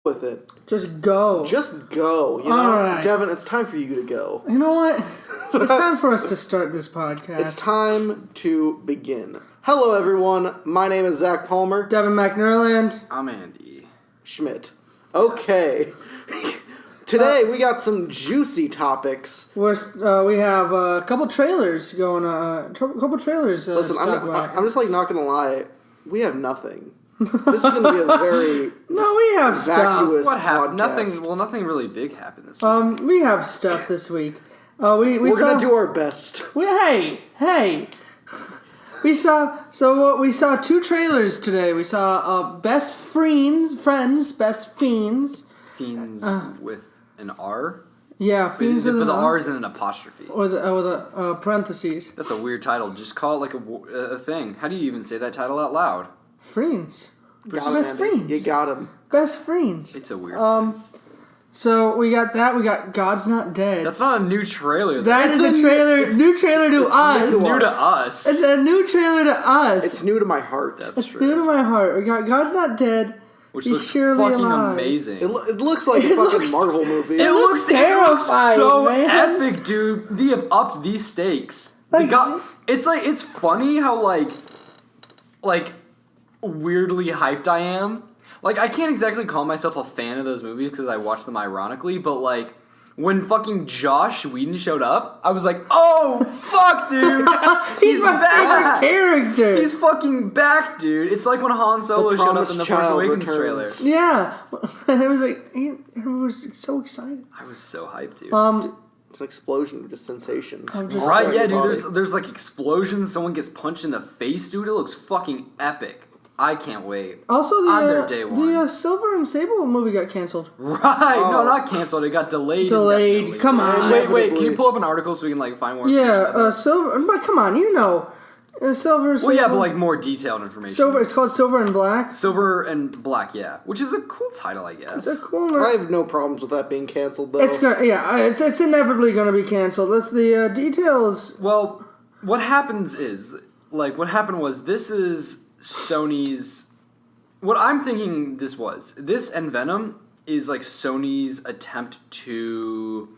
with it. Just go. Just go. You know, all right. Devin, it's time for you to go. You know what? It's time for us to start this podcast. It's time to begin. Hello, everyone. My name is Zach Palmer. Devin McNerland. I'm Andy Schmidt. Okay. Today, we got some juicy topics. We have a couple trailers going. Listen, to talk about. I'm just not gonna lie. We have nothing. This is gonna be a very we have stuff. What happened? Podcast. Nothing really big happened this week. We have stuff this week. We're gonna do our best. Hey. We saw two trailers today. We saw Best Fiends. Fiends with an R? Yeah, Fiends with but an the R. R is in an apostrophe. Or the parentheses. That's a weird title. Just call it like a thing. How do you even say that title out loud? Friends. Best Friends. You got him. Best Friends. It's a weird thing. So we got that. We got God's Not Dead. That's not a new trailer. That is a trailer. New trailer to us. It's new to us. It's a new trailer to us. It's new to my heart. That's it's true. new to my heart. We got God's Not Dead. Which He's looks surely fucking alive. amazing. It looks like a fucking Marvel movie. It looks terrifying, so man. epic, dude. They have upped these stakes. Like, It's funny how like weirdly hyped I am. Like, I can't exactly call myself a fan of those movies because I watch them ironically, but like when fucking Josh Whedon showed up, I was like, oh fuck, dude. He's my favorite character. He's fucking back, dude. It's like when Han Solo showed up in the Force Awakens trailer. Yeah, and it was like everyone was so excited. I was so hyped, dude. It's an explosion of just sensation. Right, yeah, dude. There's like explosions. Someone gets punched in the face, dude. It looks fucking epic. I can't wait. Also, I'm there day one. The Silver and Sable movie got canceled. Right, no, not canceled. It got delayed. Delayed. Come on. Wait. Can you pull up an article so we can find more? Yeah, Silver. But come on, Silver. Well, yeah, but more detailed information. Silver. It's called Silver and Black. Silver and Black, yeah, which is a cool title, I guess. It's a cool. I have no problems with that being canceled, though. It's inevitably going to be canceled. That's the details. Well, what happened was this is Sony's. What I'm thinking this and Venom is Sony's attempt to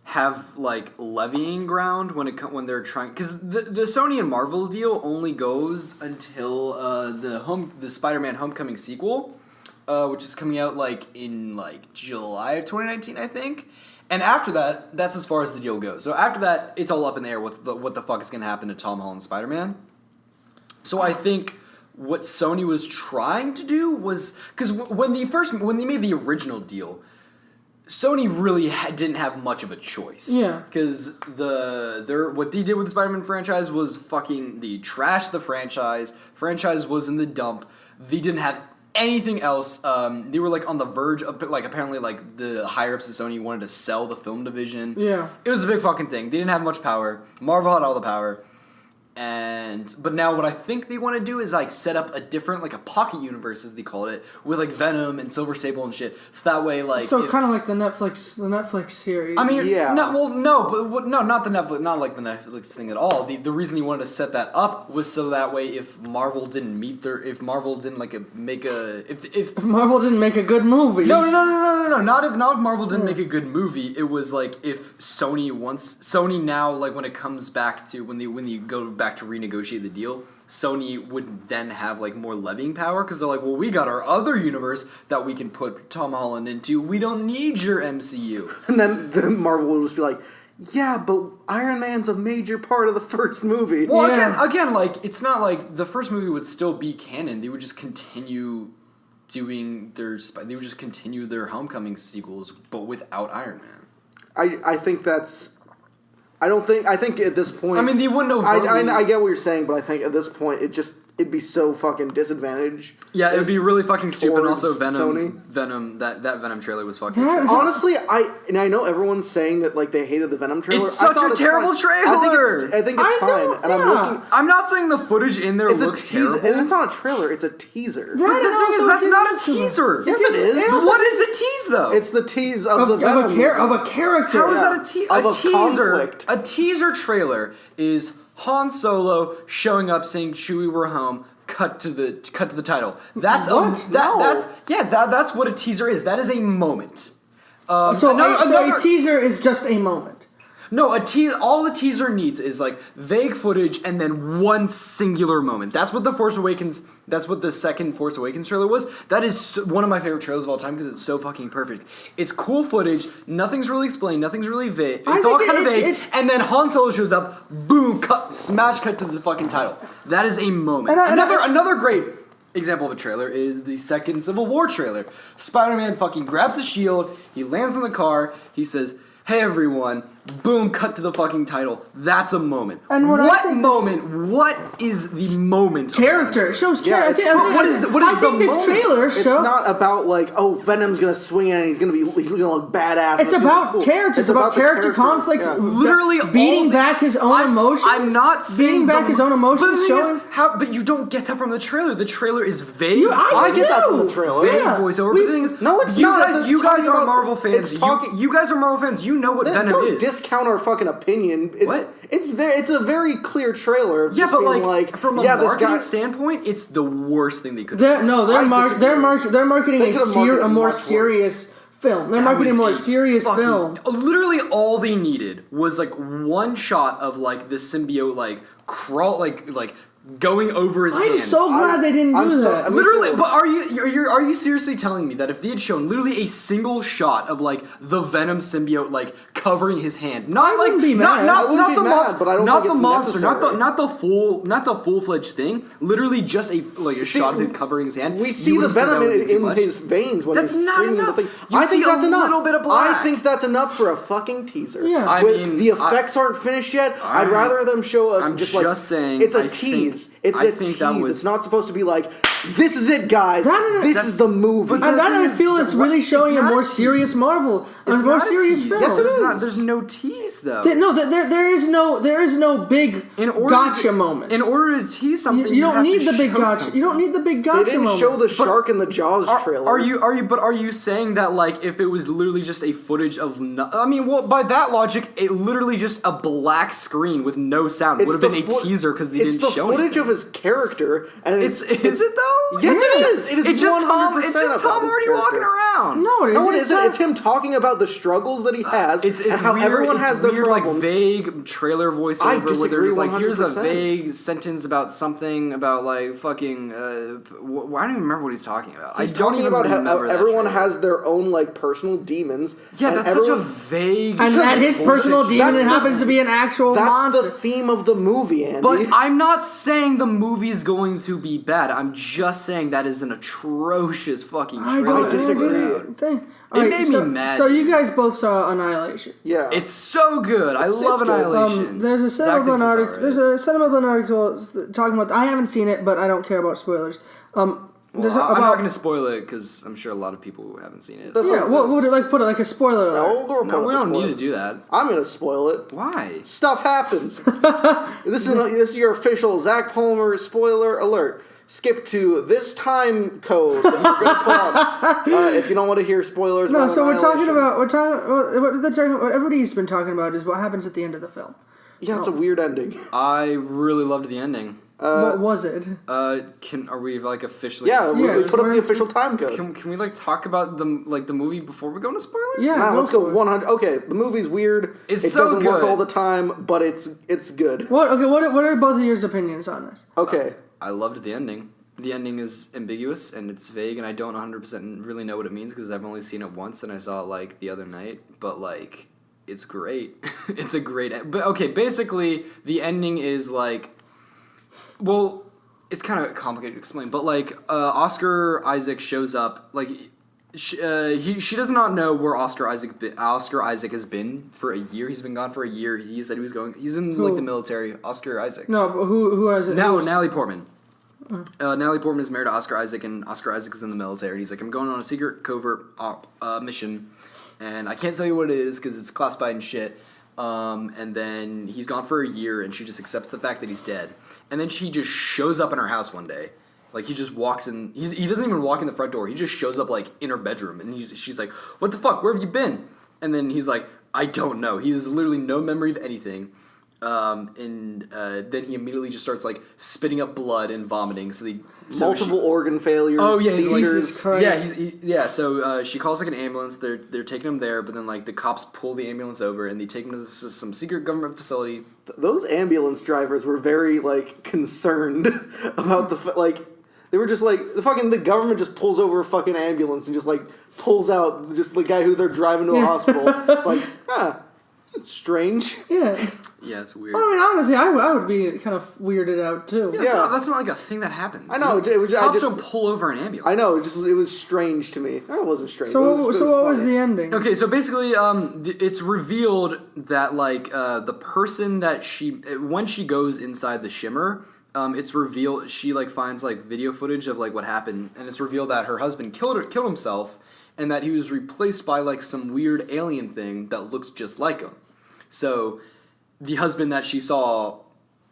have levying ground when they're trying, because the Sony and Marvel deal only goes until the Spider-Man Homecoming sequel, which is coming out in July of 2019, I think. And after that, that's as far as the deal goes. So after that, it's all up in the air what the fuck is going to happen to Tom Holland's Spider-Man. So I think what Sony was trying to do was, because when they made the original deal, Sony really didn't have much of a choice. Yeah. Because what they did with the Spider-Man franchise was fucking, they trashed the franchise. Franchise was in the dump. They didn't have anything else. They were on the verge of apparently the higher ups at Sony wanted to sell the film division. Yeah. It was a big fucking thing. They didn't have much power. Marvel had all the power. But now what I think they want to do is set up a different a pocket universe, as they call it, with Venom and Silver Sable and shit. So that way kind of like the Netflix series. I mean, yeah. not the Netflix thing at all. The reason he wanted to set that up was so that way if Marvel didn't make a good movie. No. Not if Marvel didn't make a good movie. It was if Sony now when it comes back to when they go back to renegotiate the deal, Sony would then have more levying power, because they're well, we got our other universe that we can put Tom Holland into. We don't need your MCU. And then Marvel will just be yeah, but Iron Man's a major part of the first movie. Well, again, it's not the first movie would still be canon. They would just continue doing they would just continue their Homecoming sequels, but without Iron Man. I think that's. I think at this point. I mean, they wouldn't know. I get what you're saying, but I think at this point it'd be so fucking disadvantaged. Yeah, it'd be really fucking stupid. And also, Sony. Venom, that Venom trailer was fucking. Honestly, I know everyone's saying that they hated the Venom trailer. It's such a terrible trailer. I think it's fine, and I'm looking. I'm not saying the footage in there looks terrible, and it's not a trailer; it's a teaser. Yeah, the thing is, that's not a teaser. Yes, it is. What is the tease though? It's the tease of the Venom of a character. How is that a teaser? Of a conflict. A teaser trailer is Han Solo showing up saying Chewie, we're home, cut to the title. That's What? that's what a teaser is. That is a moment. So a teaser is just a moment. No, all the teaser needs is like vague footage and then one singular moment. That's what that's what the second Force Awakens trailer was. That is one of my favorite trailers of all time because it's so fucking perfect. It's cool footage, nothing's really explained, nothing's really vague. It's all kind of vague, and then Han Solo shows up, boom, smash cut to the fucking title. That is a moment. Another great example of a trailer is the second Civil War trailer. Spider-Man fucking grabs a shield, he lands in the car, he says, "Hey everyone," boom, cut to the fucking title. That's a moment. And what is the moment? Character. It shows character. What is the moment? This trailer It's not about like, oh, Venom's gonna swing in and he's gonna look badass. It's about character. It's about character conflicts. Yeah. Literally beating back his own emotions. I'm not saying beating back his own emotions. But the thing showing. is, but you don't get that from the trailer. The trailer is vague. I get that from the trailer. Vague voiceover. But the thing is, no, it's you not. Guys, you guys are Marvel fans. You guys are Marvel fans. You know what Venom don't is. Discount our fucking opinion. It's a very clear trailer. Of Yeah, just but being like from a marketing standpoint, it's the worst thing they could. They're marketing a more serious film. They're marketing a more serious film. Literally, all they needed was like one shot of like the symbiote like crawl like going over his hand. I'm so glad they didn't do that. Literally, but are you seriously telling me that if they had shown literally a single shot of like the Venom symbiote like covering his hand, not I wouldn't be mad. not I wouldn't the be mad, monster, but I don't not think the it's monster, necessary. not the full-fledged thing. Literally just a shot of him covering his hand. We see the venom in his veins when That's he's not screaming enough. the thing. You I think see that's a enough. little bit of black. I think that's enough for a fucking teaser. Yeah. I mean, the effects aren't finished yet. I'd rather them show us I'm just saying, it's a I tease. think- It's I a think tease. that was- It's not supposed to be like, this is it, guys. This is the movie. And then I feel it's really showing a not more a serious tease. Marvel, a It's more not a serious tease. film. Yes, it is. There's no tease though. There is no big gotcha moment. In order to tease something, you don't have need to the big show gotcha. something. You don't need the big gotcha They didn't moment. show the shark in the Jaws trailer. Are you saying that like if it was literally just a footage of by that logic, it literally just a black screen with no sound would have been a teaser because they didn't show It's the footage anything. of his character, and Is it though? Yes, it is. It is. It's just Tom. 100% It's just Tom about his already character. walking around. No, it isn't. No, it isn't. It's him talking about the struggles that he has and how weird, everyone has their weird, problems. Like vague trailer voiceover I where disagree there's like here's a 100%. vague sentence about something about like fucking. I don't even remember what he's talking about. He's I don't talking even about how remember that everyone trailer. has their own like personal demons. Yeah, and that's such a everyone- vague. And that his personal bullshit. demon That's the- happens to be an actual That's monster. the theme of the movie, Andy. But I'm not saying the movie's going to be bad. I'm just saying that is an atrocious fucking trailer. I disagree. It made me mad. So you guys both saw Annihilation. yeah, It's so good. I love good. Annihilation. There's a Zach Cinema thinks it's article. alright. There's a Cinema article talking about. I haven't seen it, but I don't care about spoilers. There's Well, I'm about not going to spoil it because I'm sure a lot of people haven't seen it. That's yeah. what- What would it like? Put it like a spoiler alert. No, We don't need to do that. I'm gonna spoil it. Why? Stuff happens. This is your official Zach Palmer spoiler alert. Skip to this time code that you're gonna put up if you don't want to hear spoilers. No, about so Annihilation. what everybody's been talking about is what happens at the end of the film. Yeah, it's a weird ending. I really loved the ending. What was it? Are we like officially? Yeah, we it's put up very- the official time code. Can we like talk about the movie before we go into spoilers? Yeah, Now, let's go for it. 100. Okay, the movie's weird. It's it so doesn't work good. all the time, but it's good. What are both of your opinions on this? Okay. I loved the ending. The ending is ambiguous and it's vague, and I don't 100% really know what it means because I've only seen it once and I saw it like the other night. But like, it's great. It's a great. But okay, basically the ending is like, well, it's kind of complicated to explain. But like, Oscar Isaac shows up. Like, she does not know where Oscar Isaac has been for a year. He's been gone for a year. He said he was going. He's in like the military. Oscar Isaac. No, but who has it? Now, Natalie Portman. Natalie Portman is married to Oscar Isaac, and Oscar Isaac is in the military. And he's like, I'm going on a secret covert mission, and I can't tell you what it is because it's classified and shit. And then he's gone for a year, and she just accepts the fact that he's dead. And then she just shows up in her house one day. Like, he just walks in. He doesn't even walk in the front door. He just shows up, like, in her bedroom. And she's like, what the fuck? Where have you been? And then he's like, I don't know. He has literally no memory of anything. and then he immediately just starts like spitting up blood and vomiting. Multiple organ failures. Oh yeah, seizures. So she calls like an ambulance. They're taking him there, but then like the cops pull the ambulance over and they take him to some secret government facility. Those ambulance drivers were very like concerned about they were just like the government just pulls over a fucking ambulance and just like pulls out just the guy who they're driving to a hospital. It's like, it's strange. Yeah. Yeah, it's weird. Well, I mean, honestly, I would be kind of weirded out too. Yeah, that's not like a thing that happens. I know. Cops don't pull over an ambulance. I know. It was strange to me. It wasn't strange. So what was the ending? Okay, so basically, it's revealed that like the person that when she goes inside the Shimmer, it's revealed she like finds like video footage of like what happened, and it's revealed that her husband killed himself, and that he was replaced by like some weird alien thing that looks just like him. So the husband that she saw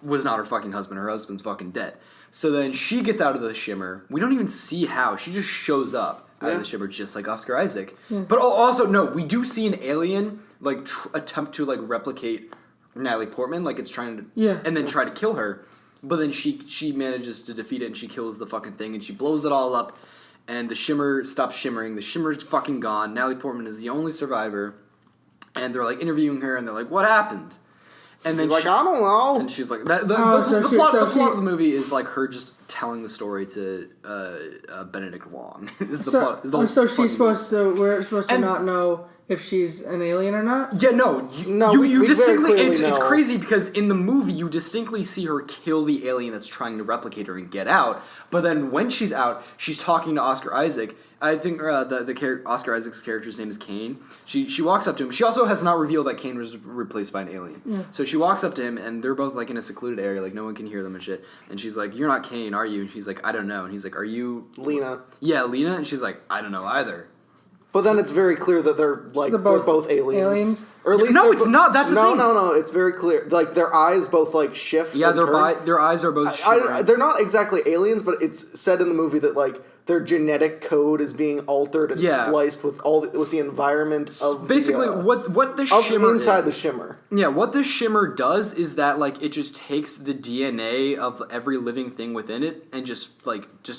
was not her fucking husband. Her husband's fucking dead. So then she gets out of the Shimmer. We don't even see how. She just shows up out of the Shimmer, just like Oscar Isaac. Yeah. But also, no, we do see an alien like attempt to like replicate Natalie Portman, like it's trying to, and then try to kill her. But then she manages to defeat it, and she kills the fucking thing, and she blows it all up. And the Shimmer stops shimmering. The Shimmer's fucking gone. Natalie Portman is the only survivor. And they're like interviewing her, and they're like, "What happened?" And then she's like, "I don't know." And she's like, "The plot of the movie is like her just telling the story to Benedict Wong." We're supposed to not know if she's an alien or not? Yeah, you distinctly. It's crazy because in the movie you distinctly see her kill the alien that's trying to replicate her and get out. But then when she's out, she's talking to Oscar Isaac. I think Oscar Isaac's character's name is Kane. She walks up to him. She also has not revealed that Kane was replaced by an alien. Yeah. So she walks up to him, and they're both like in a secluded area, like no one can hear them and shit. And she's like, "You're not Kane, are you?" And he's like, "I don't know." And he's like, "Are you Lena?" Yeah, Lena. And she's like, "I don't know either." But then it's very clear that they're both aliens. Or at least it's not. That's the thing. No. It's very clear. Like their eyes both like shift. Yeah, their eyes are both. They're not exactly aliens, but it's said in the movie that like their genetic code is being altered and spliced with the environment of basically what the Shimmer inside the Shimmer. Yeah, what the Shimmer does is that like it just takes the DNA of every living thing within it and just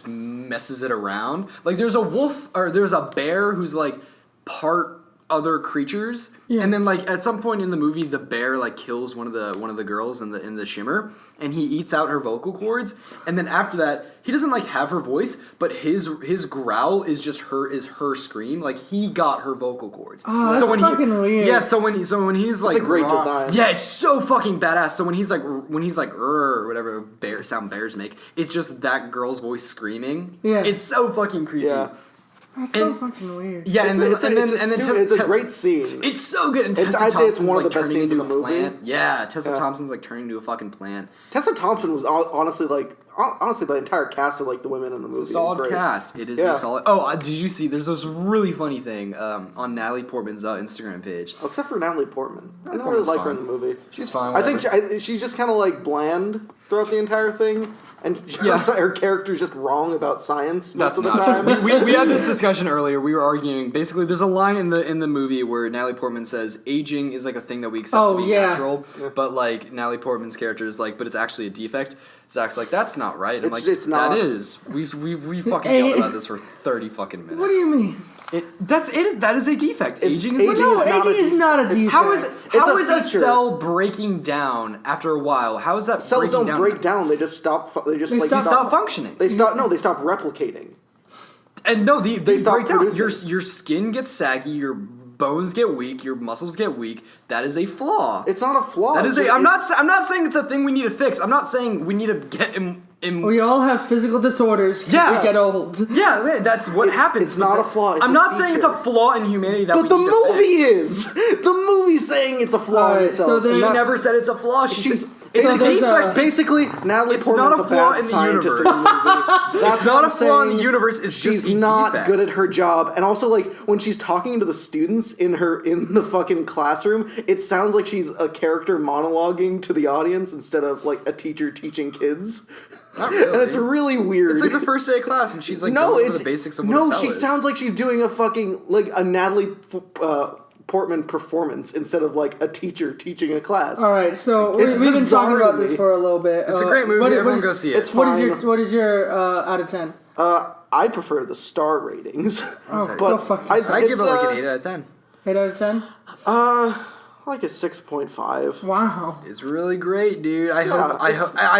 messes it around. Like there's a wolf or there's a bear who's like part other creatures, and then like at some point in the movie, the bear like kills one of the girls in the Shimmer, and he eats out her vocal cords, and then after that, he doesn't like have her voice, but his growl is just her scream. Like he got her vocal cords. Oh, that's fucking weird. Yeah, so when he's like, it's a great design. Yeah, it's so fucking badass. So when he's like or whatever sound bears make, it's just that girl's voice screaming. Yeah, it's so fucking creepy. Yeah. That's so fucking weird. Yeah, it's a great scene. It's so good. And I'd say it's one of the best scenes in the movie. Plant. Yeah, Tessa Thompson's like turning into a fucking plant. Tessa Thompson was honestly the entire cast of like the women in the movie. It's a solid cast. It is a solid. Oh, did you see? There's this really funny thing on Natalie Portman's Instagram page. Oh, except for Natalie Portman. I don't really like her in the movie. She's fine. Whatever. I think she's just kind of like bland throughout the entire thing. And her character's just wrong about science most of the time. We had this discussion earlier. We were arguing. Basically, there's a line in the movie where Natalie Portman says aging is like a thing that we accept to be natural, but like Natalie Portman's character is like, but it's actually a defect. Zach's like, that's not right. I'm like, it's not. That is. We fucking yelled about this for 30 fucking minutes. What do you mean? That is a defect. Aging is not a defect. How is a cell breaking down after a while? How is that cells breaking don't break down? They just stop. They stop functioning. They stop replicating. And no, they stop break down. producing. Your skin gets saggy. Your bones get weak. Your muscles get weak. That is a flaw. It's not a flaw. That is I'm not saying it's a thing we need to fix. I'm not saying we need to get we all have physical disorders because we get old. Yeah, that's what happens. It's not a flaw. I'm not saying it's a flaw in humanity but the movie is. The movie's saying it's a flaw in itself. So she never said it's a flaw. It's a defect. Basically, Natalie Portman's a bad scientist in the movie. That's not a flaw in the universe. It's just she's not good at her job, and also like when she's talking to the students in the fucking classroom, it sounds like she's a character monologuing to the audience instead of like a teacher teaching kids. Not really. And it's really weird. It's like the first day of class, and she's like, going through the basics of what a cell she is. sounds like she's doing a fucking like a Natalie Portman performance instead of like a teacher teaching a class. All right, so we've been talking about this for a little bit. It's a great movie. Everyone go see it. It's fine. What is your out of 10? I prefer the star ratings. Fuck I give it like an 8 out of 10. 8 out of 10? Like a 6.5. Wow. It's really great, dude. I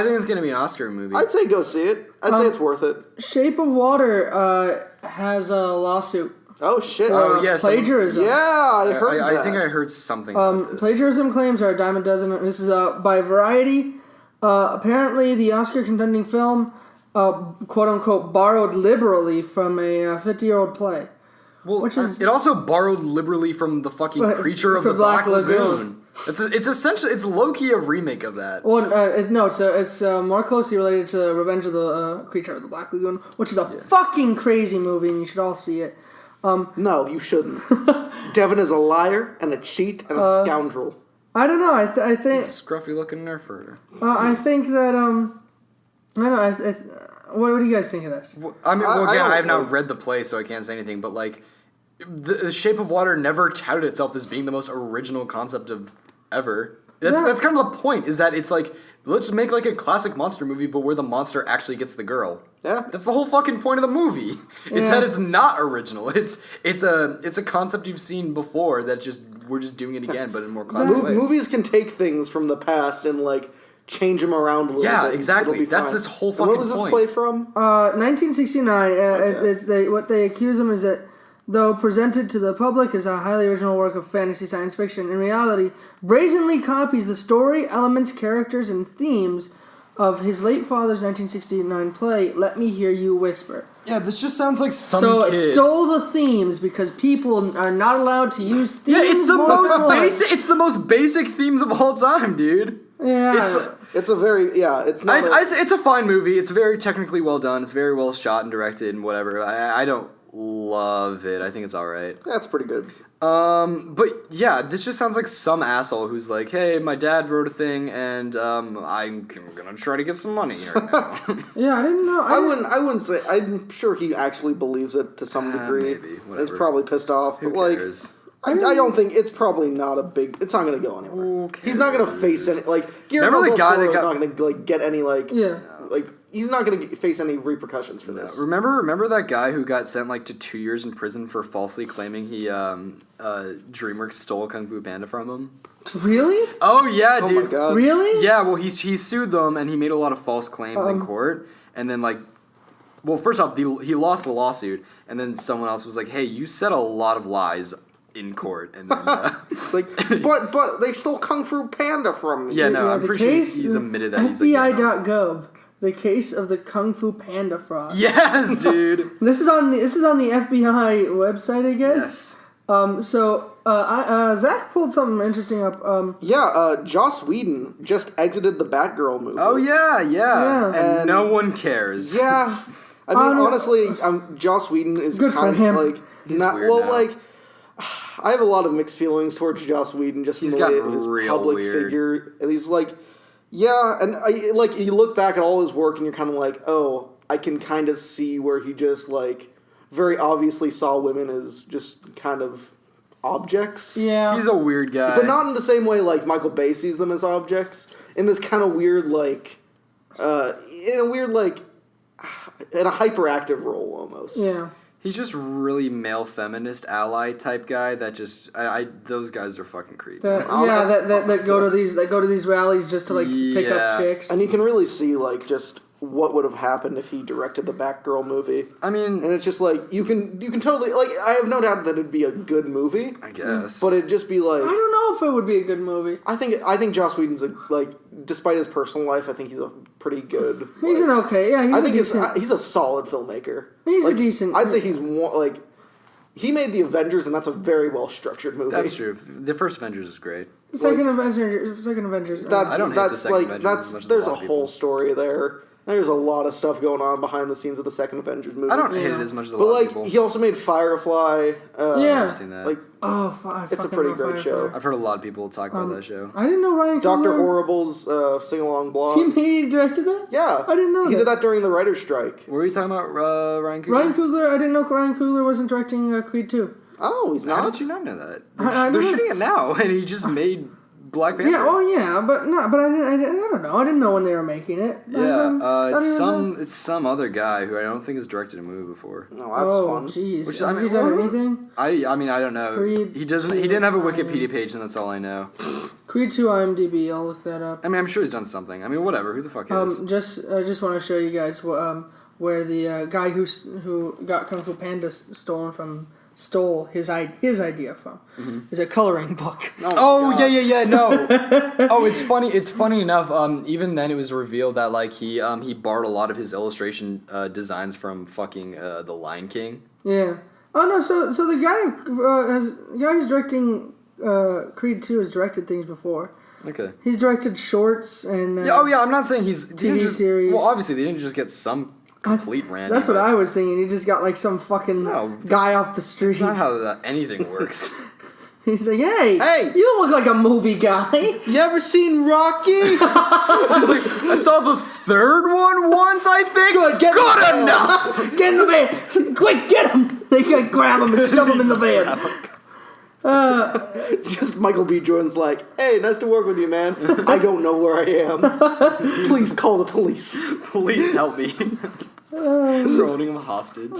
think it's gonna be an Oscar movie. I'd say go see it. I'd say it's worth it. Shape of Water has a lawsuit. Oh shit! Plagiarism. Yeah, I heard that. I think I heard something about this. Plagiarism claims are a dime a dozen. This is by Variety. Apparently, the Oscar-contending film, quote-unquote, borrowed liberally from a 50-year-old play. Well, it also borrowed liberally from the fucking Creature of the Black Lagoon. It's essentially, it's low-key a remake of that. Well, it's more closely related to Revenge of the Creature of the Black Lagoon, which is a fucking crazy movie, and you should all see it. No, you shouldn't. Devin is a liar and a cheat and a scoundrel. I don't know. I think He's a scruffy-looking nerfer. I think that I don't know. What do you guys think of this? Well, I have not read the play, so I can't say anything. But like, the Shape of Water never touted itself as being the most original concept of ever. That's kind of the point. Is that it's like, let's make like a classic monster movie, but where the monster actually gets the girl. Yeah, that's the whole fucking point of the movie. Is that it's not original. It's a concept you've seen before that we're just doing it again, but in more classic way. Movies can take things from the past and like change them around a little bit. Yeah, exactly. That's this whole fucking point. What was this play from? 1969. What they accuse them is that, though presented to the public as a highly original work of fantasy science fiction, in reality, brazenly copies the story, elements, characters, and themes of his late father's 1969 play, Let Me Hear You Whisper. Yeah, this just sounds like some kid. It stole the themes because people are not allowed to use themes. Yeah, it's the most basic. It's the most basic themes of all time, dude. Yeah. It's a very It's not. It's a fine movie. It's very technically well done. It's very well shot and directed and whatever. I don't love it. I think it's all right. That's pretty good. But yeah, this just sounds like some asshole who's like, "Hey, my dad wrote a thing, and I'm gonna try to get some money right now." Yeah, I didn't know. I wouldn't say. I'm sure he actually believes it to some degree. Maybe. He's probably pissed off. Who but cares? I don't think it's probably not a big. It's not going to go anywhere. He's not going to face any Remember the guy that got not going to get any he's not going to face any repercussions for this. Remember that guy who got sent to 2 years in prison for falsely claiming he DreamWorks stole Kung Fu Panda from him? Really? Oh yeah, dude. Oh my God. Really? Yeah. Well, he sued them and he made a lot of false claims in court, and then first off, he lost the lawsuit, and then someone else was like, "Hey, you said a lot of lies in court," and then but they stole Kung Fu Panda from me. Yeah, no, I'm pretty sure he's admitted that. FBI.gov. The case of the Kung Fu Panda fraud. Yes, dude. This is on the FBI website, I guess. Yes. Zach pulled something interesting up. Joss Whedon just exited the Batgirl movie. Oh yeah. And no one cares. Yeah. I mean, honestly, Joss Whedon is good kind for him. of He's weird now. I have a lot of mixed feelings towards Joss Whedon, just in the way of his public figure, and he's and you look back at all his work, and you're kind of like, oh, I can kind of see where he just very obviously saw women as just kind of objects. Yeah, he's a weird guy, but not in the same way Michael Bay sees them as objects. In this kind of weird in a hyperactive role almost. Yeah. He's just really male feminist ally type guy that just those guys are fucking creeps. That go to these rallies just to pick up chicks. And you can really see just what would have happened if he directed the Batgirl movie. I mean, and it's just you can totally I have no doubt that it'd be a good movie. I guess, but it'd just be I don't know if it would be a good movie. I think Joss Whedon's despite his personal life, I think he's a pretty good. He's an okay, yeah. He's a solid filmmaker. He's a decent. I'd say he's he made the Avengers, and that's a very well structured movie. That's true. The first Avengers is great. Second Avengers. I don't hate the second Avengers as much as there's a a lot of people. whole story there. There's a lot of stuff going on behind the scenes of the second Avengers movie. I don't hate it as much as a lot of people. He also made Firefly. Yeah, I've never seen that. It's a pretty great show. I've heard a lot of people talk about that show. I didn't know Ryan Coogler. Dr. Horrible's sing-along blog. He directed that? Yeah. I didn't know that. He did that during the writer's strike. Were you talking about Ryan Coogler? Ryan Coogler, I didn't know Ryan Coogler wasn't directing Creed 2. Oh, he's How not? did you not know that? I They're don't know. shooting it now, and he just made Black Panther. Yeah, oh yeah, but I don't know. I didn't know when they were making it. Yeah, it's it's some other guy who I don't think has directed a movie before. No, that's fun. Jeez, Which, has he done anything? I mean I don't know. Creed He didn't have a Wikipedia page, and that's all I know. Creed 2 IMDb. I'll look that up. I mean I'm sure he's done something. I mean whatever. Who the fuck cares? I just want to show you guys where the guy who got Kung Fu Panda stole his idea from. Is a coloring book. Oh yeah. No. Oh, it's funny. It's funny enough. Even then, it was revealed that like he borrowed a lot of his illustration designs from fucking The Lion King. Yeah. Oh no. So the guy who's directing Creed 2 has directed things before. Okay. He's directed shorts and Yeah. Oh yeah. I'm not saying he's TV series. Well, obviously they didn't just get some complete random. That's what I was thinking. He just got like some fucking guy off the street. That's not how anything works. He's like, hey, you look like a movie guy. You ever seen Rocky? He's like, I saw the third one once, I think. Good enough. Get in the van. Quick, get him. They can grab him and shove him in the van. Just Michael B. Jordan's like, hey, nice to work with you, man. I don't know where I am. Please call the police. Please help me. They're holding him hostage.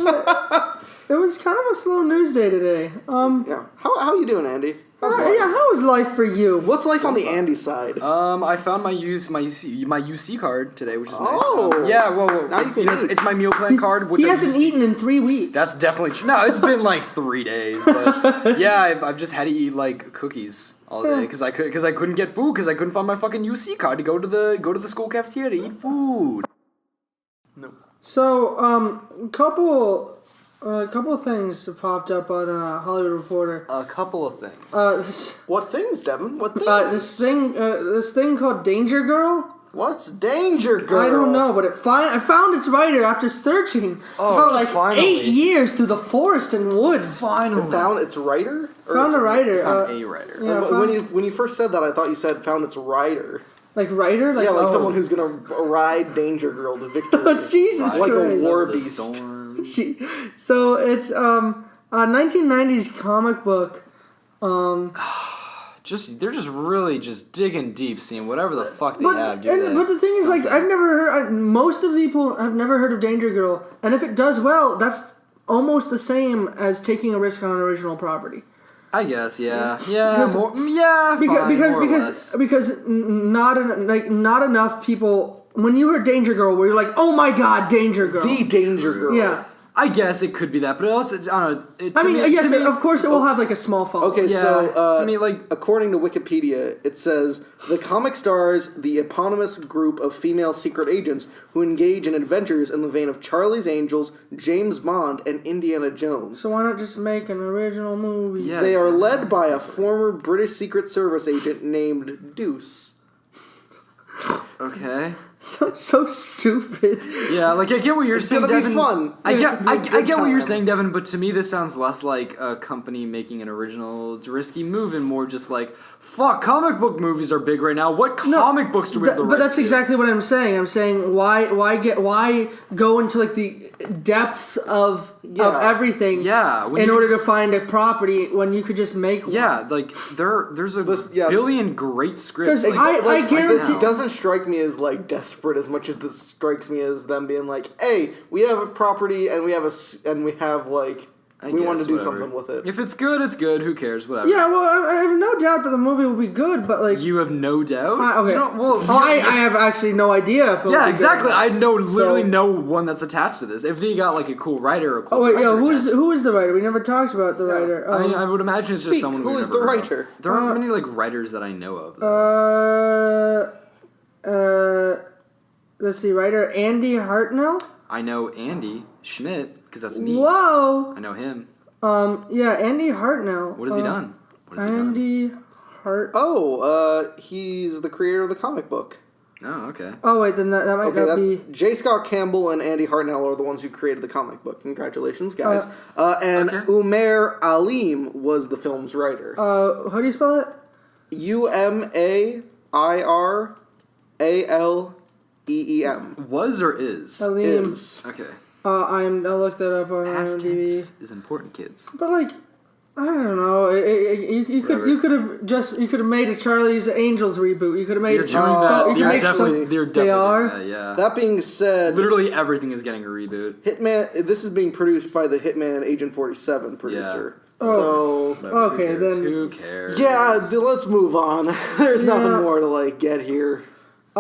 It was kind of a slow news day today. Yeah. How you doing, Andy? How's life? Yeah, how is life for you? What's life on the Andy side? I found my UC card today, which is nice. Oh. Yeah, well, Now you can eat. it's my meal plan card. Which He I hasn't used to- eaten in 3 weeks. That's definitely true. No, it's been like 3 days, but yeah, I've just had to eat like cookies all day because I couldn't get food because I couldn't find my fucking UC card to go to the school cafeteria to eat food. No. So, a couple of things have popped up on Hollywood Reporter. A couple of things. What things, Devin? What things? This thing called Danger Girl. What's Danger Girl? I don't know, but I found its writer after searching. Oh, I found like finally. 8 years through the forest and woods. Finally. Found its writer? Or Found its a writer. Found a writer. Yeah, when you first said that, I thought you said found its rider. like writer, like Yeah, like someone who's gonna ride Danger Girl to victory. Oh, Jesus like Christ. a war The beast. storm. So it's a 1990s comic book. They're just really just digging deep, seeing whatever the fuck they have, dude. But the thing is, like, I've never heard. Most of the people have never heard of Danger Girl, and if it does well, that's almost the same as taking a risk on an original property. I guess, yeah, Because- more, yeah, fine, more or less. Because not enough people. When you heard Danger Girl, where you're like, oh my god, Danger Girl. The Danger Girl. Yeah. I guess it could be that, but also, I don't know. I mean, yes, of course it will have like a small following. Okay, Yeah, so to me, like- according to Wikipedia, it says the comic stars the eponymous group of female secret agents who engage in adventures in the vein of Charlie's Angels, James Bond, and Indiana Jones. So why not just make an original movie? Yeah. They are exactly. led by a former British Secret Service agent named Deuce. Okay. So stupid. Yeah, like I get what you're saying, gonna be Devin. fun. I It's get, gonna be a I good get what you're time. saying, Devin. But to me, this sounds less like a company making an original, risky move, and more just like, fuck, comic book movies are big right now. What comic books do we have the But rights that's to? exactly what I'm saying. I'm saying why go into like the depths of everything Yeah, when in you order just- to find a property when you could just make one. Yeah, like there's a yeah, billion great scripts. 'Cause Like, I guarantee- This doesn't strike me as like desperate as much as this strikes me as them being like, "Hey, we have a property and we have like I we want to guess, do whatever. something with it." If it's good, it's good. Who cares? Whatever. Yeah, well, I have no doubt that the movie will be good, but like, You have no doubt. okay. You don't, well, I have actually no idea if it will yeah, be exactly. good. I know literally So- no one that's attached to this. If they got like a cool writer or a cool Oh wait, yeah, director who is the writer? We never talked about the writer. I mean, I would imagine it's just Speak, someone who we've is never the heard of. writer? There aren't many like writers that I know of. though. Let's see, writer Andy Hartnell. I know Andy Schmidt because that's me. Whoa. I know him. Yeah, Andy Hartnell. What has he done? What has he done? Andy Hart. He's the creator of the comic book. Oh, okay. Oh wait, then that might Okay, not that's be. J. Scott Campbell and Andy Hartnell are the ones who created the comic book. Congratulations, guys. And okay. Umair Aleem was the film's writer. How do you spell it? UMAIRALEEM. Was or is? Aleem. Is. Okay. I'll look that up on Past IMDb. tense is important, kids. But like, I don't know. You could have made a Charlie's Angels reboot. You could have made. They're doing that. You They're could make definitely they are. doing that, yeah. That being said, Literally everything is getting a reboot. Hitman. This is being produced by the Hitman Agent 47 producer. Yeah. Oh. So Okay, then. Who cares? yeah, let's move on. There's nothing more to like get here.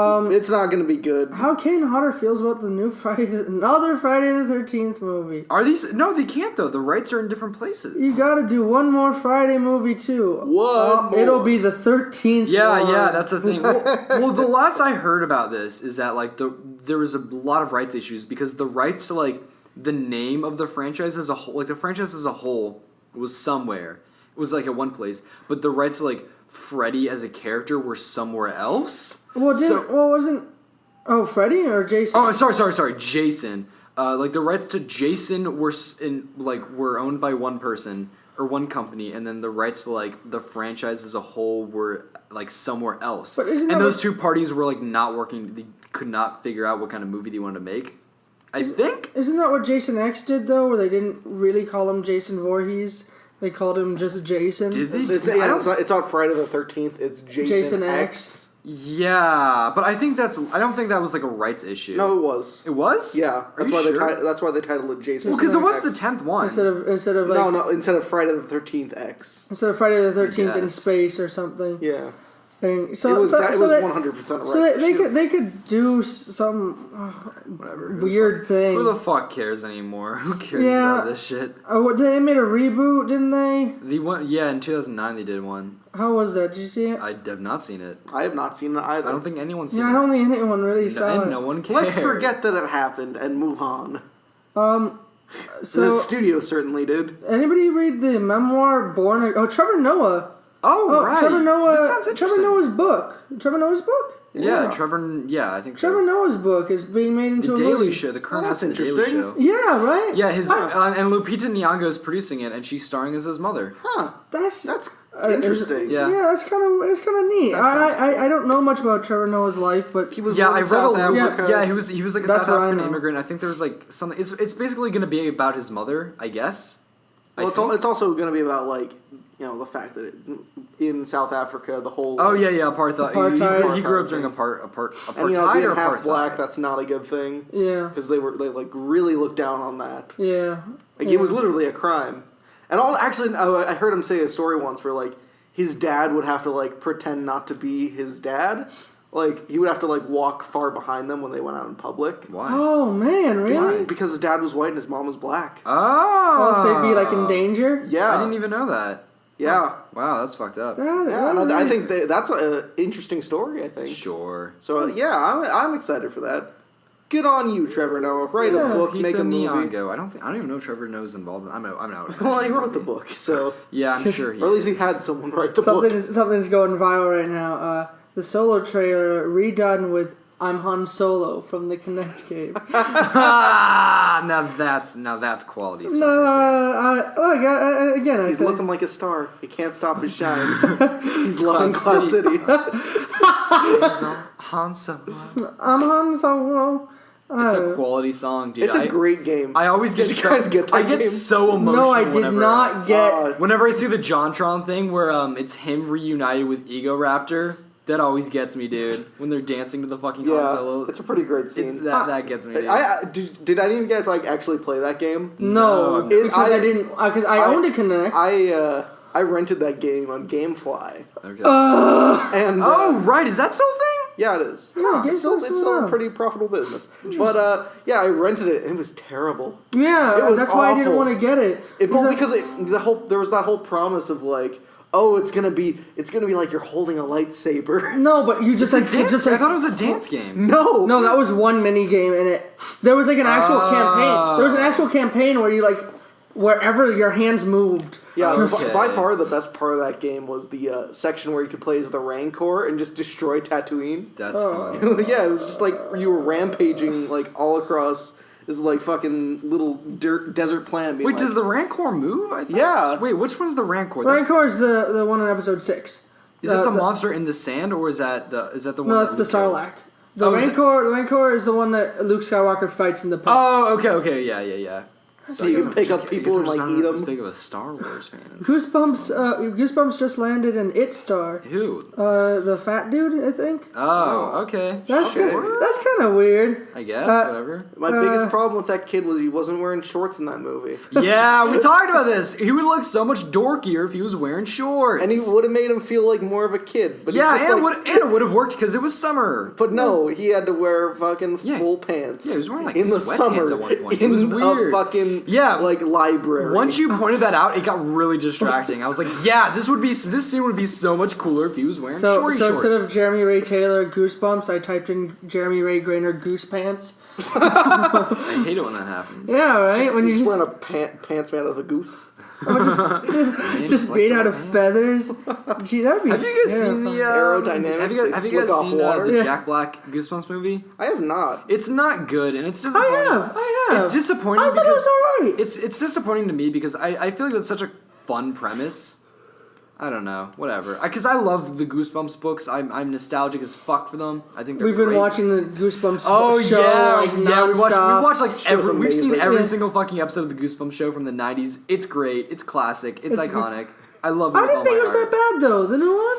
It's not going to be good. How Kane Hodder feels about the new another Friday the 13th movie. Are these? No, they can't though. The rights are in different places. You gotta do one more Friday movie too. One more. It'll be the 13th. Yeah, one. yeah, that's the thing. Well, the last I heard about this is that like there was a lot of rights issues because the rights to like the name of the franchise as a whole, like the franchise as a whole, was somewhere. It was like at one place, but the rights to like Freddy as a character were somewhere else. Wasn't Freddy or Jason? Oh, sorry, Jason. Like the rights to Jason were owned by one person or one company, and then the rights to like the franchise as a whole were like somewhere else. But isn't and that those two parties were like not working. They could not figure out what kind of movie they wanted to make. I think. Isn't that what Jason X did though? Where they didn't really call him Jason Voorhees. They called him just Jason. Did they? It's not Friday the 13th. It's Jason X. Yeah, but I don't think that was like a rights issue. No, it was. It was? Yeah, that's why that's why they titled it Jason. Well, because it was X. the 10th one. Instead of like, instead of Friday the 13th X. Instead of Friday the 13th in Yes. space or something. Yeah. Thing. It was 100% right. So they could do some Whatever. weird thing. Who the fuck cares anymore? Who cares about this shit? They made a reboot, didn't they? In 2009 they did one. How was that? Did you see it? I have not seen it. I have not seen it either. I don't think anyone's seen it. I don't think anyone really saw it. And no one cares. Let's forget that it happened and move on. So The studio certainly did. anybody read the memoir Trevor Noah? Oh, right. Trevor Noah. That sounds interesting. Trevor Noah's book. Trevor Noah's book. Yeah, Trevor. Yeah, I think so. Trevor Noah's book is being made into The a Daily movie. Show. The current that's house of the Daily interesting. Show. Yeah, right. Yeah, and Lupita Nyong'o is producing it, and she's starring as his mother. Huh. That's Interesting. Yeah. that's kind of neat. I don't know much about Trevor Noah's life, but He was Yeah, born I in read South a Africa. Yeah, he was like a That's South what I African know. immigrant. I think there was like something. It's basically going to be about his mother, I guess. Well, it's also going to be about like the fact that in South Africa the whole Apartheid. He grew up during apartheid and or being half apartheid. black, that's not a good thing. yeah, Because they like really looked down on that. yeah. Like it was literally a crime. And I heard him say a story once where like his dad would have to like pretend not to be his dad. Like he would have to like walk far behind them when they went out in public. Why? Oh man, really? Because his dad was white and his mom was black. Oh, Else they'd be like in danger. Yeah. I didn't even know that. Yeah. Wow, that's fucked up. Yeah, and I think that's an interesting story, I think. Sure. So, I'm excited for that. Good on you, Trevor Noah. Write a book, make a movie. Nyong'o. I don't even know Trevor Noah's involved. I'm out. Well, he wrote the book, so... Yeah, I'm sure he Or at least he is. had someone write the book. Something's going viral right now. The Solo trailer redone with "I'm Han Solo" from the Kinect game. Now that's quality stuff. No, again, He's looking like a star. He can't stop his shine. He's loving Cloud City. Han Solo. I'm Han Solo. It's a quality song, dude. It's a great game. I always get Did you guys get that I get game? so emotional. No, I did not get. Whenever I see the JonTron thing where it's him reunited with Ego Raptor, that always gets me, dude. When they're dancing to the fucking Han Solo. It's a pretty great scene. It's that gets me, dude. Did any of you guys like actually play that game? No, because I didn't. Because I owned a Kinect. I rented that game on GameFly. Okay. And right, is that still a thing? yeah, it is. Yeah, It's still a pretty profitable business. But I rented it and it was terrible. Yeah, It was that's why I didn't awful. want to get it. Because there was that whole promise of like, oh, it's gonna be like you're holding a lightsaber. No, but you just I like just like thought it was a dance game. No, No, that was one mini game, and there was like an actual campaign. There was an actual campaign where you like wherever your hands moved. Yeah, Okay. by far the best part of that game was the section where you could play as the Rancor and just destroy Tatooine. That's fun. Yeah, it was just like you were rampaging like all across this like fucking little desert planet. Wait, does the Rancor move? I thought. Yeah. Wait, which one's the Rancor? Rancor is the one in episode 6. Is it the monster in the sand, or is that the one? No, that's that the Luke kills? Sarlacc. The Rancor is the one that Luke Skywalker fights in the pub. Oh, okay, yeah. So you can pick up people and like eat As them. big of a Star Wars fan. Goosebumps just landed an It star. Who? The fat dude, I think. Oh, okay. That's Sure. that's kind of weird. I guess, whatever. My biggest problem with that kid was he wasn't wearing shorts in that movie. Yeah, we talked about this. He would look so much dorkier if he was wearing shorts. And he would have made him feel like more of a kid. But Yeah, he's just and like, it would have worked because it was summer. But no, he had to wear fucking full pants. Yeah, he was wearing like in the sweatpants summer at one point. It in was a weird. fucking Yeah. library. Once you pointed that out, it got really distracting. I was like, yeah, this scene would be so much cooler if he was wearing So shorts. instead of Jeremy Ray Taylor Goosebumps, I typed in Jeremy Ray Grainer Goose Pants. I hate it when that happens. Yeah, right. When he's you wearing a pants made out of a goose. just made out of feathers. Gee, that'd be. Have you guys seen the Aerodynamics, Have you they guys slick off seen water? the Jack Black Goosebumps movie? I have not. It's not good, and it's disappointing. I have. It's disappointing I thought it because was alright. it's disappointing to me because I feel like that's such a fun premise. I don't know, whatever. Because I love the Goosebumps books. I'm nostalgic as fuck for them. I think they're We've been great. watching the Goosebumps Oh show yeah, like yeah. We nonstop. watched like Show's we've seen amazing. every Yeah. single fucking episode of the Goosebumps show from the '90s. It's great. It's classic. It's iconic. I love it. I with didn't all think my it was heart. that bad though. The new one.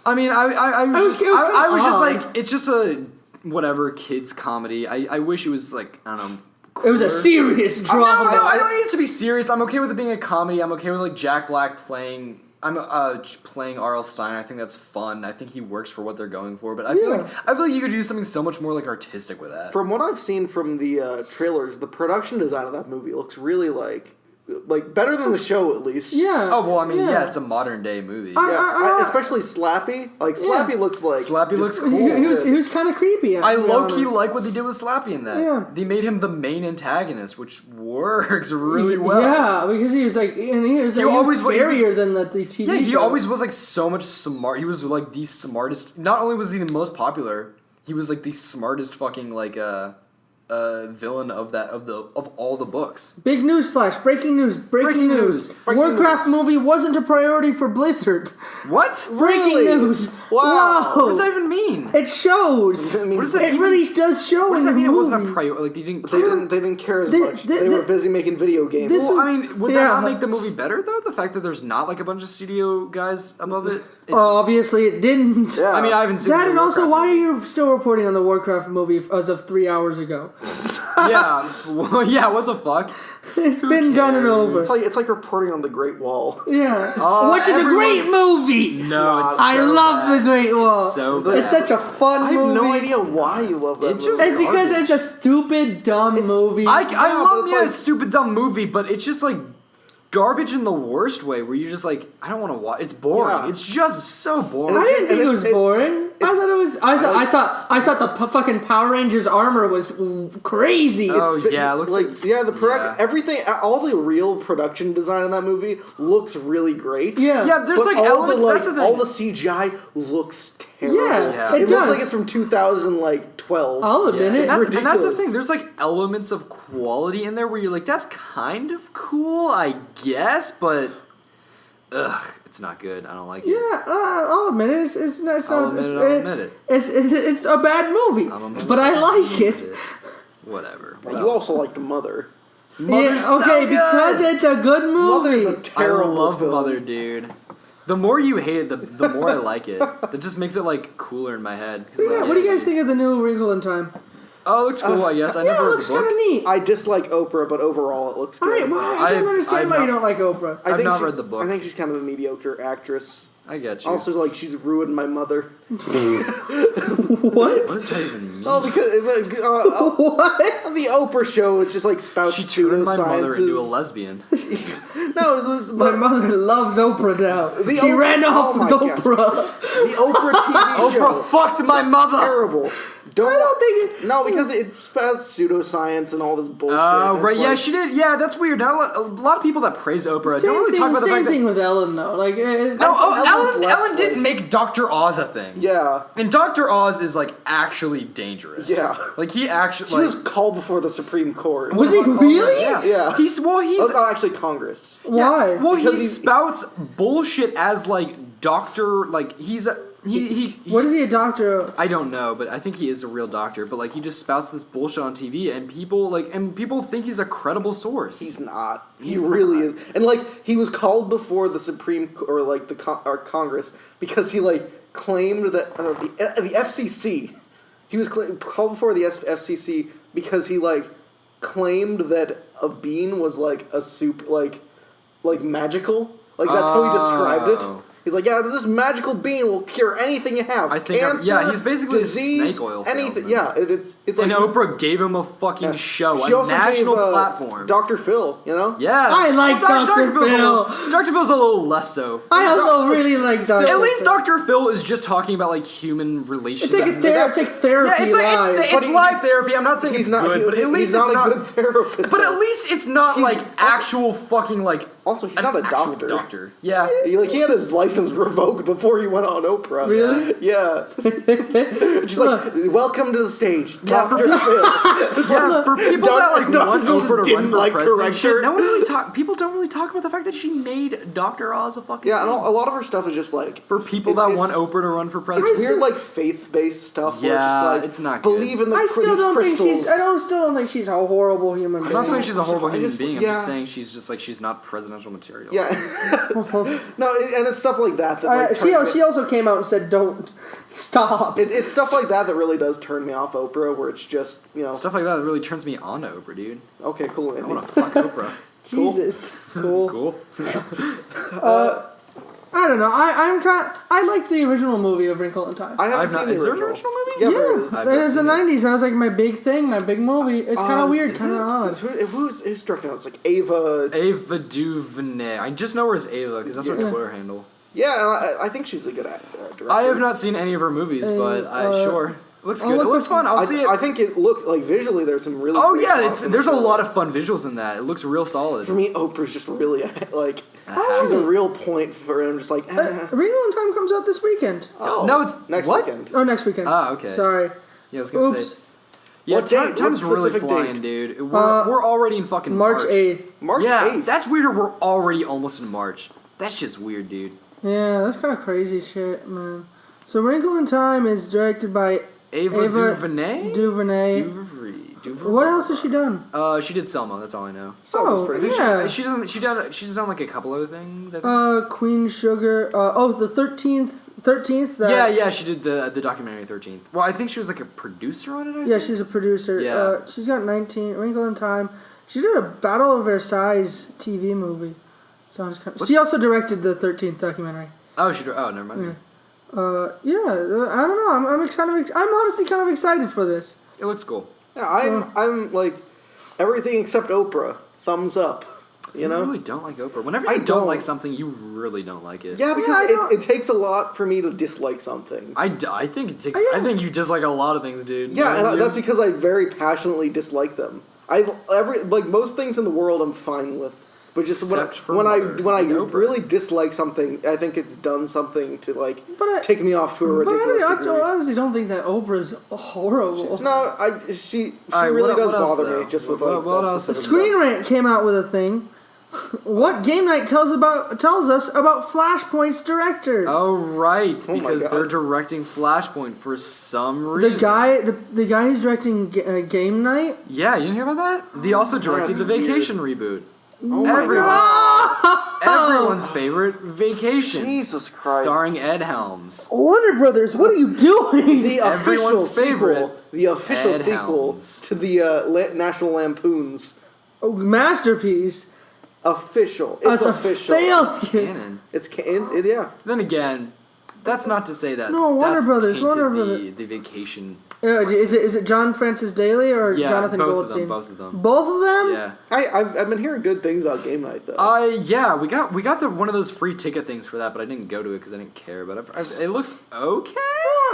I mean, I was It was just kinda like, it's just a whatever kids comedy. I wish it was like, I don't know. It was a cooler. serious drama. No, I don't need it to be serious. I'm okay with it being a comedy. I'm okay with like Jack Black playing. Playing R.L. Stein. I think that's fun. I think he works for what they're going for. But I feel like you could do something so much more like artistic with that. From what I've seen from the trailers, the production design of that movie looks really like better than the show at least. Yeah. Oh well, I mean, yeah, it's a modern day movie. Especially Slappy. Like Slappy looks like Slappy looks cool. He was kind of creepy. I to be low key honest. like what they did with Slappy in that. Yeah. They made him the main antagonist, which works really well. Yeah, because he was like, and he was scarier than the TV show. Yeah, he always was like so much smart. He was like the smartest. Not only was he the most popular, he was like the smartest fucking like villain of all the books. Big news flash! Breaking news! Breaking news! Warcraft movie wasn't a priority for Blizzard. What? Breaking Really? news! Wow. What does that even mean? It shows. I mean, What does that It even- really does show What does in that the mean? It movie. wasn't a priority. Like they didn't. They didn't care as much. They were busy making video games. this Well, I mean, would that Yeah. not make the movie better though? The fact that there's not like a bunch of studio guys above it. Obviously, it didn't. Yeah. I mean, I haven't seen That the and also, Warcraft why are movie. you still reporting on the Warcraft movie as of 3 hours ago? Yeah, well, yeah. What the fuck? It's been done and over. It's like reporting on the Great Wall. Yeah, Oh, which is a great movie. No, it's I so love bad. the Great Wall. So It's bad. such a fun I have movie. no idea why you love that It's movie. just- It's because garbage. it's a stupid, dumb movie. I Yeah, love but it's a like- stupid dumb movie, but it's just like garbage in the worst way. Where you're just like, I don't want to watch. It's boring. Yeah. It's just so boring. I didn't think and it was it- boring. I thought it was. I thought the fucking Power Rangers armor was crazy. Oh yeah, it looks like everything, all the real production design in that movie looks really great. Yeah. yeah. There's But like all elements. the that's the thing. all the CGI looks terrible. Yeah, it it looks does. like it's from 2012. I'll admit it. And that's the ridiculous. thing. There's like elements of quality in there where you're like, that's kind of cool, I guess, but it's not good. I don't like it. Yeah, I'll admit it. It's not. I'll admit it. It's a bad movie, I'll admit but I like it. Whatever. But you also like the Mother. Mother's Yeah, okay, so good. because it's a good Mother's movie. a terrible I love film. Mother, dude. The more you hate it, the more I like it. That just makes it like cooler in my head. 'Cause, Yeah, like, what do you guys think of the new Wrinkle in Time? Oh, it looks cool. I guess I Yeah, never it read looks the kind book. of neat. I dislike Oprah, but overall it looks good. I don't understand I've why you not- don't like Oprah. I I've think not she- read the book. I think she's kind of a mediocre actress. I get you. Also, like, she's ruined my mother. What? what does that even mean? Oh, because What? the Oprah show, it just like spouts She turned my mother pseudosciences. into a lesbian. No, it was My mother loves Oprah now. The She Oprah- ran off oh with my gosh. Oprah. the Oprah TV show. Oprah fucked my It's mother. Terrible. I don't think it. No, because it spouts pseudoscience and all this bullshit. Oh, It's right. Yeah, like- she did. Yeah, that's weird. Now, a lot of people that praise Oprah don't really talk about the same fact thing that. with Ellen though. Like, it's, No, Ellen's less Ellen didn't like- make Dr. Oz a thing. Yeah. And Dr. Oz is like actually dangerous. Yeah. Like he actually He was called before the Supreme Court. Was he really? Yeah. Yeah. He's Oh, actually, Congress. Why? Well, Because he he's- spouts bullshit as like doctor. Like he's a What is he a doctor of? I don't know, but I think he is a real doctor. But like, he just spouts this bullshit on TV, and people think he's a credible source. He's not. He really is. And like, he was called before the our Congress because he like claimed that the FCC. He was called before the FCC because he like claimed that a bean was like a soup like magical. Like that's how he described it. He's like, yeah, this magical bean will cure anything you have. I think, cancer, he's basically disease, a snake oil anything. salesman. Yeah, it's like. And Oprah gave him a fucking show, She a also national gave, platform. Dr. Phil, you know. Yeah, I like Dr. Phil. Dr. Phil's a little less so. I also really like Dr. At least Phil. Dr. Phil is just talking about like human relations. It's like it's like therapy. Yeah, it's live therapy. I'm not saying He's it's not. good, but at least he's not it's a not. good therapist. But though. at least it's not He's like also- actual fucking like. Also, he's an not a actual doctor. Doctor. Yeah. He had his license revoked before he went on Oprah. Really? Yeah. She's like, welcome to the stage, Dr. Phil. Yeah, for people that like Dr. want Phil Oprah just to didn't run for like president, correct shit, her. no one really talk. People don't really talk about the fact that she made Dr. Oz a fucking. Yeah, and thing. a lot of her stuff is just like For people it's- that want it's- Oprah to run for president. It's weird, like faith-based stuff. Where it's, Yeah, just, like, it's not good. believe in the I still these don't think crystals. she's. Still don't think she's a horrible human I'm being. not saying she's a horrible I human just- being. I'm yeah. just saying she's not presidential material. Yeah. No, and it's stuff like that. Like, She also came out and said, "Don't stop." It's stuff like that that really does turn me off Oprah, where it's just, you know. Stuff like that really turns me on to Oprah, dude. Okay, cool. I Andy. want to fuck Oprah. Jesus, cool. Cool. I don't know. I liked the original movie of Wrinkle in Time. I haven't I've seen not- the is there an original. original movie? Yeah, there Yeah, is. it's I've not the seen it. '90s. That was like my big thing, my big movie. It's kind of weird, is kind of it? odd. Who's directing it? It's like Ava. Ava DuVernay. I just know her as Ava because that's her Yeah. Twitter handle. Yeah, and I think she's a good director. I have not seen any of her movies, but sure. It looks good. It looks fun. I'll see it. I think it looked like visually. There's some really. Oh great yeah, spots in there's a it. lot of fun visuals in that. It looks real solid. For me, Oprah's just really like. Oh, She's a real point for it. I'm just like. Wrinkle in Time comes out this weekend. Oh, No, it's- next what? weekend. Oh, next weekend. Ah, okay. Sorry. Yeah, I was gonna Oops. say. Yeah, What date? time's What really specific flying, date? dude. We're already in fucking March 8th. March Yeah, 8th. that's weirder. We're already almost in March. That shit's weird, dude. Yeah, that's kind of crazy shit, man. So Wrinkle in Time is directed by Ava DuVernay. DuVernay. DuVernay. What else has she done? She did Selma. That's all I know. Oh, pretty good. yeah. She's done like a couple other things. I think. Queen Sugar. The 13th. Yeah, she did the documentary 13th. Well, I think she was like a producer on it. Yeah, she's a producer. Yeah. She's got 19. Wrinkle in Time. She did a Battle of Versailles TV movie. Sounds kind of. She also directed the 13th documentary. Oh, never mind. Yeah. I don't know. I'm honestly kind of excited for this. It looks cool. Yeah, I'm like everything except Oprah. Thumbs up. You know. I really don't like Oprah. Whenever I you don't like don't. something, you really don't like it. Yeah, because I don't- it takes a lot for me to dislike something. I think it takes. Yeah. I think you dislike a lot of things, dude. Yeah, and You- that's because I very passionately dislike them. Most things in the world I'm fine with, but just Except for when I Mother and Oprah. really dislike something, I think it's done something to like But I- take me off to a But ridiculous I degree. honestly don't think that Oprah's horrible. No, she Alright, really what does else, bother though? me just with What like that else? specific Screen stuff. Rant came out with a thing. What Game Night tells us about Flashpoint's directors. Oh right, Oh my because God. they're directing Flashpoint for some reason. The guy who's directing Game Night. Yeah, you didn't hear about that? They also directed That's the Vacation reboot. Oh my Everyone's, God. everyone's favorite Vacation. Jesus Christ. Starring Ed Helms. Warner Brothers, what are you doing? The official Everyone's favorite, sequel, the official Ed sequel Helms. to the National Lampoon's Masterpiece. official. It's That's official. a failed game. Canon. It's yeah. Then again, that's not to say that. No, Warner that's Brothers, tainted Warner the, Brothers. the Vacation. Is it John Francis Daly or Yeah, Jonathan both Goldstein? of them. Both of them. Both of them? Yeah. I've been hearing good things about Game Night though. Yeah, we got one of those free ticket things for that, but I didn't go to it because I didn't care. But it looks okay.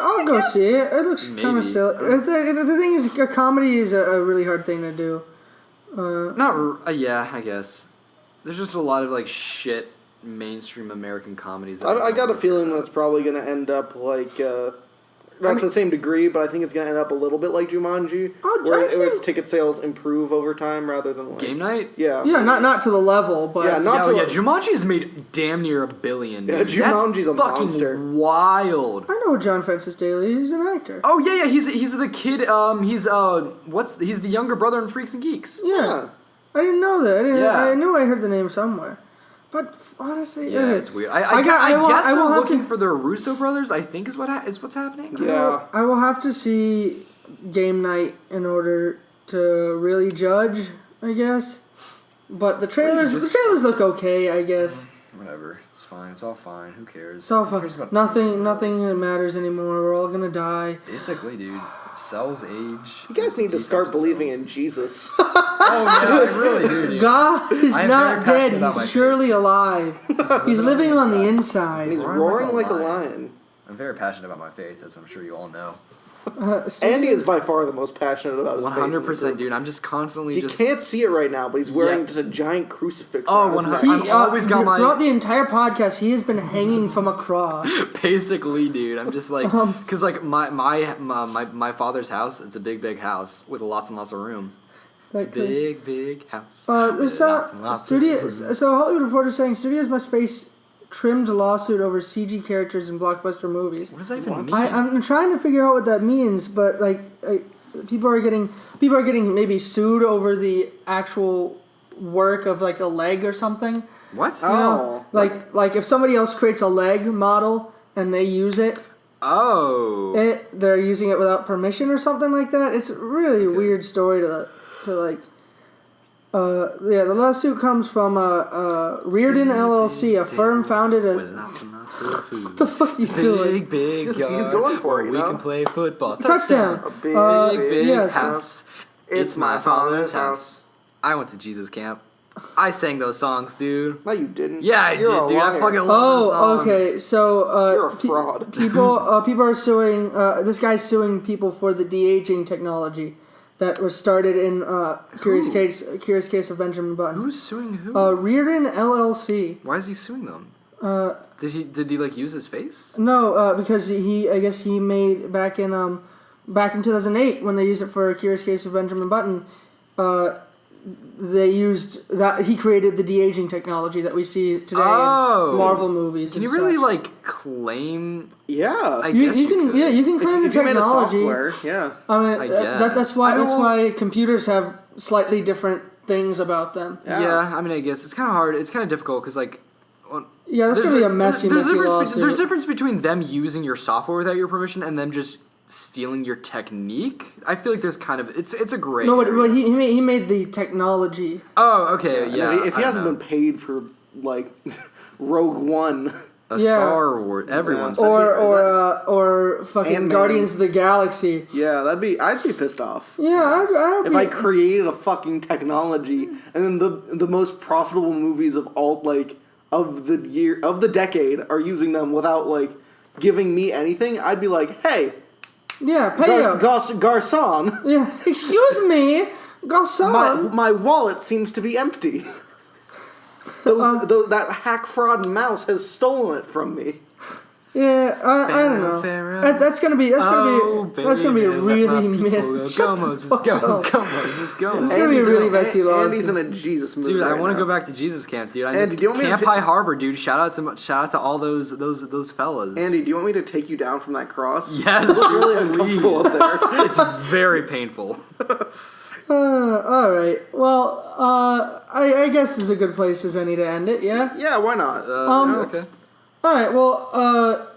I'll go guess. see it. It looks kind Maybe. of silly. The thing is, a comedy is a really hard thing to do. Yeah, I guess. There's just a lot of like shit mainstream American comedies. That I got a don't feeling work. that's probably going to end up like not to the same degree, but I think it's going to end up a little bit like Jumanji, where its ticket sales improve over time rather than like... Game night? Yeah. Yeah, not to the level, but... Yeah, Jumanji's made damn near $1 billion. Yeah, Jumanji's a monster. Fucking wild. I know John Francis Daly. He's an actor. Oh, yeah, he's the kid, he's the younger brother in Freaks and Geeks. Yeah. I didn't know that. Yeah. I knew I heard the name somewhere. But honestly, Yeah, okay. it's weird. I guess they're looking for their Russo brothers, I think is what's happening. Yeah. I will have to see Game Night in order to really judge, I guess. But the trailers look okay, I guess. Whatever. It's fine. It's all fine. Who cares? It's all Who fun. cares about Nothing matters anymore. We're all gonna die. Basically, dude. Cells age. You guys need to start believing in Jesus. Oh, yeah, I really do, dude. God is I am not very dead. passionate about my He's surely alive. He's living on the And inside. he's roaring like a lion. I'm very passionate about my faith, as I'm sure you all know. Andy is by far the most passionate about his faith. 100%, dude. I'm just constantly He can't see it right now, but he's wearing just a giant crucifix. Oh, around his 100 neck. I've always got my... Throughout the entire podcast, he has been hanging from a cross. Basically, dude. I'm just like... Because, like, my father's house, it's a big house with lots and lots of room. It's a big house. With lots and lots of room. So Hollywood Reporter is saying studios must face trimmed lawsuit over CG characters in blockbuster movies. What does that even mean? I'm trying to figure out what that means, but like people are getting maybe sued over the actual work of like a leg or something. What? You know? Like if somebody else creates a leg model and they use it. Oh. They're using it without permission or something like that. It's a really weird story to like. The lawsuit comes from Reardon LLC, a firm founded at... What the fuck are you doing? Big He's going for it, you we know? can play football. Touchdown! A big yes. house. It's my father's house. I went to Jesus camp. I sang those songs, dude. No, you didn't. Yeah, I You're did, dude. liar. I fucking love those songs. Okay. So You're a fraud. people are suing. This guy's suing people for the de-aging technology that was started in Curious Case of Benjamin Button. Who's suing who? Reardon LLC. Why is he suing them? Did he like use his face? No, because I guess he made back in 2008 when they used it for Curious Case of Benjamin Button. They used that he created the de-aging technology that we see today in Marvel movies. Can you really like claim? Yeah. You can claim the if you made a technology. software, yeah. I mean, I guess. that's why computers have slightly different things about them. Yeah, I mean, I guess it's kind of hard. It's kind of difficult because like. Yeah, that's gonna be a messy lawsuit. There's a difference between them using your software without your permission and them just stealing your technique. I feel like there's kind of it's a gray. No, but he made the technology. Oh, okay, yeah. I mean, if he hasn't been paid for like Rogue One, Star Wars, everyone's or fucking Ant-Man. Guardians of the Galaxy. yeah, I'd be pissed off. Yeah, If I created a fucking technology and then the most profitable movies of all of the decade are using them without like giving me anything, I'd be like, hey. Yeah, pay up. Garçon. Yeah, excuse me, Garçon. My wallet seems to be empty. That hack fraud mouse has stolen it from me. Yeah, I don't know. That's gonna be really messy. Go Moses, go Moses, go. It's gonna be a really messy lawsuit. Andy's in a Jesus mood. Dude, I want to go back to Jesus camp, dude. Andy, do you want me to Camp High Harbor, dude. Shout out to all those fellas. Andy, do you want me to take you down from that cross? Yes, it's really uncomfortable up there. It's very painful. All right. Well, I guess this is a good place as any to end it. Yeah. Yeah, why not? Okay. All right. Well,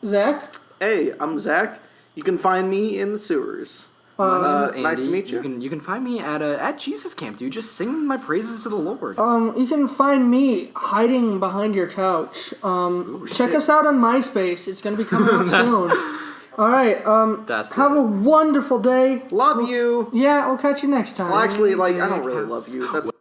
Zach. Hey, I'm Zach. You can find me in the sewers. My name is nice to Andy. meet you. You can find me at Jesus camp, dude. Just sing my praises to the Lord. You can find me hiding behind your couch. Check us out on MySpace. It's gonna be coming up soon. All right. Have a wonderful day. Love you. Yeah, we'll catch you next time. Well, actually, I don't really love you. That's